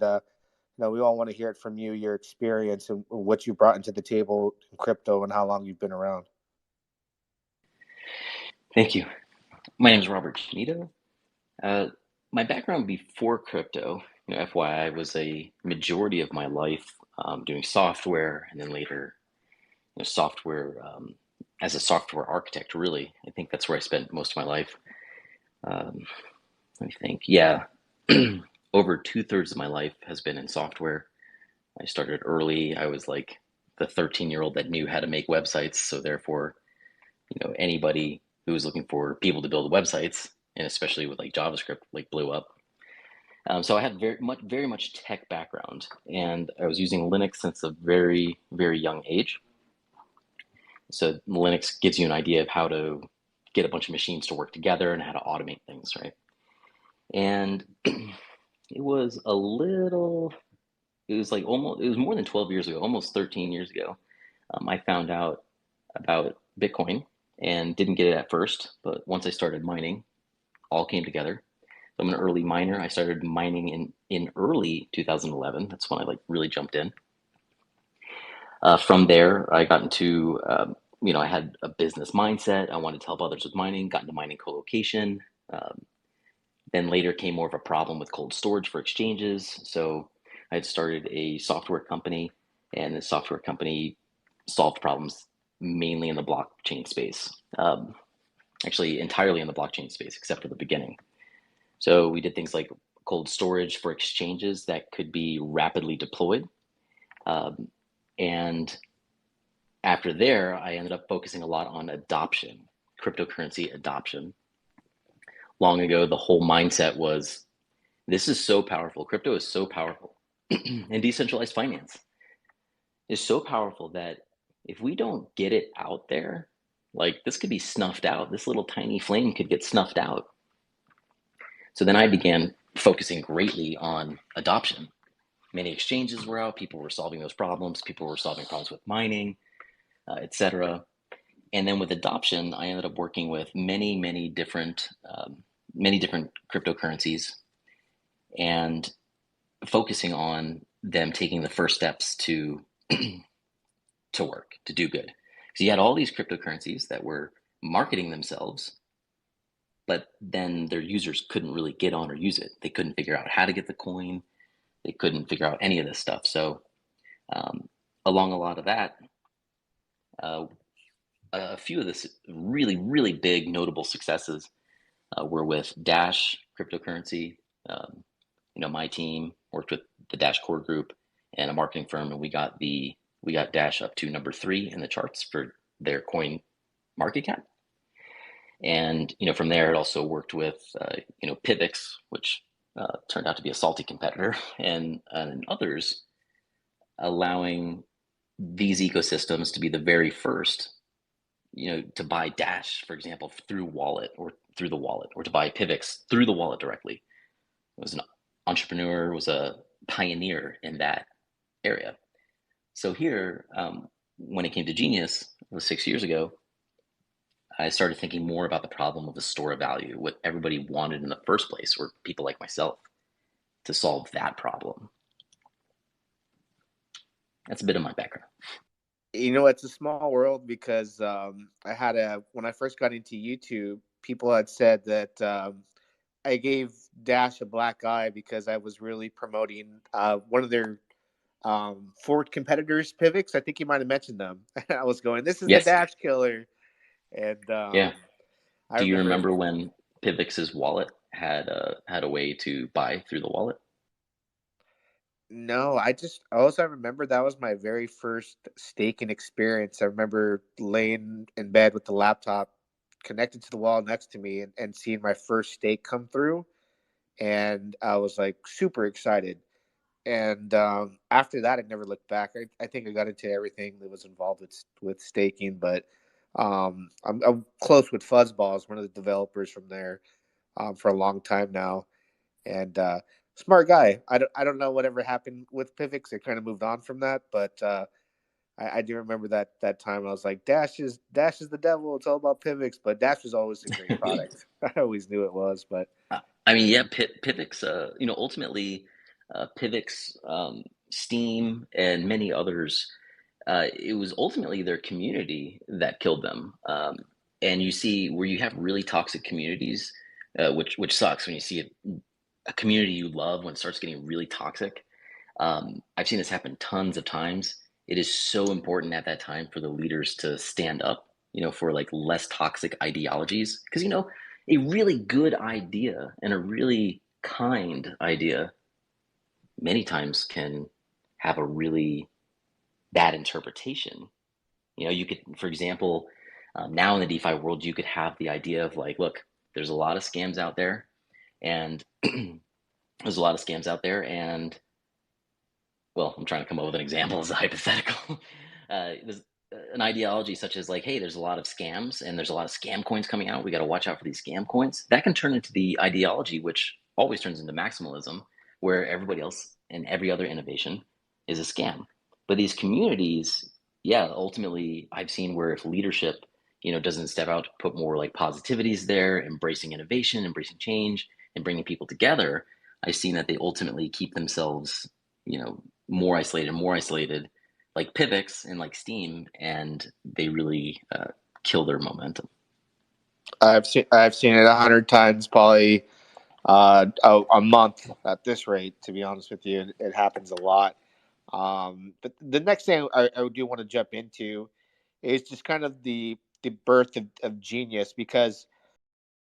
We all want to hear it from you, your experience and what you brought into the table in crypto and how long you've been around. Thank you. My name is Robert Genito. My background before crypto, FYI, was a majority of my life doing software, and then later, software as a software architect. Really, I think that's where I spent most of my life. Um, Let me think. Yeah, over 2/3 of my life has been in software. I started early. I was like the 13-year-old that knew how to make websites. So therefore, anybody who was looking for people to build websites, and especially with like JavaScript, like blew up. So I had very much tech background, and I was using Linux since a very, very young age. So Linux gives you an idea of how to get a bunch of machines to work together and how to automate things, right? And it was a little, it was like almost, it was more than 12 years ago, almost 13 years ago. I found out about Bitcoin and didn't get it at first, but once I started mining, all came together. So I'm an early miner. I started mining in early 2011. That's when I like really jumped in. From there, I got into, I had a business mindset. I wanted to help others with mining, got into mining co-location. Then later came more of a problem with cold storage for exchanges. So I had started a software company, and the software company solved problems mainly in the blockchain space. Actually, entirely in the blockchain space, except for the beginning. So we did things like cold storage for exchanges that could be rapidly deployed. And after there, I ended up focusing a lot on adoption, cryptocurrency adoption. Long ago, the whole mindset was, this is so powerful. Crypto is so powerful. And decentralized finance is so powerful that if we don't get it out there, like this could be snuffed out. This little tiny flame could get snuffed out. So then I began focusing greatly on adoption. Many exchanges were out, people were solving those problems, people were solving problems with mining, etc. And then with adoption, I ended up working with many different cryptocurrencies and focusing on them taking the first steps to to work, to do good. So you had all these cryptocurrencies that were marketing themselves, but then their users couldn't really get on or use it. They couldn't figure out how to get the coin. They couldn't figure out any of this stuff. So along a lot of that, a few of the really big notable successes were with Dash cryptocurrency. My team worked with the Dash core group and a marketing firm, and we got Dash up to number 3 in the charts for their coin market cap. And from there, it also worked with Pivx, which turned out to be a salty competitor, and others, allowing these ecosystems to be the very first, to buy Dash, for example, through the wallet, or to buy Pivx through the wallet directly. It was an entrepreneur, was a pioneer in that area. So here, when it came to Genius, it was 6 years ago, I started thinking more about the problem of the store of value, what everybody wanted in the first place, were people like myself, to solve that problem. That's a bit of my background. It's a small world because when I first got into YouTube, people had said that I gave Dash a black eye because I was really promoting one of their forward competitors, Pivx. I think you might have mentioned them. I was going, this is the Dash killer. And yeah. Do you remember when Pivx's wallet had a way to buy through the wallet? No, I remember that was my very first staking experience. I remember laying in bed with the laptop connected to the wall next to me and seeing my first stake come through. And I was like super excited. And after that, I never looked back. I think I got into everything that was involved with staking, but I'm close with Fuzzballs, one of the developers from there, for a long time now. And smart guy. I don't know whatever happened with Pivx. It kind of moved on from that, but I do remember that time. I was like, Dash is the devil. It's all about Pivx, but Dash was always a great product. I always knew it was, but I mean, yeah, Pivx. Ultimately, Pivx, Steam, and many others, it was ultimately their community that killed them. And you see where you have really toxic communities, which sucks when you see a community you love when it starts getting really toxic. I've seen this happen tons of times. It is so important at that time for the leaders to stand up, for like less toxic ideologies. Because, a really good idea and a really kind idea many times can have a really bad interpretation. You could, for example, now in the DeFi world, you could have the idea of like, look, there's a lot of scams out there, and there's a lot of scams out there, and well, I'm trying to come up with an example as a hypothetical. There's an ideology such as like, hey, there's a lot of scams and there's a lot of scam coins coming out. We got to watch out for these scam coins. That can turn into the ideology, which always turns into maximalism, where everybody else and every other innovation is a scam. But these communities, yeah, ultimately, I've seen where if leadership, doesn't step out to put more like positivities there, embracing innovation, embracing change, and bringing people together, I've seen that they ultimately keep themselves, more isolated, like Pivx and like Steam, and they really kill their momentum. I've seen it 100 times, probably a month at this rate. To be honest with you, it happens a lot. But the next thing I do want to jump into is just kind of the birth of genius, because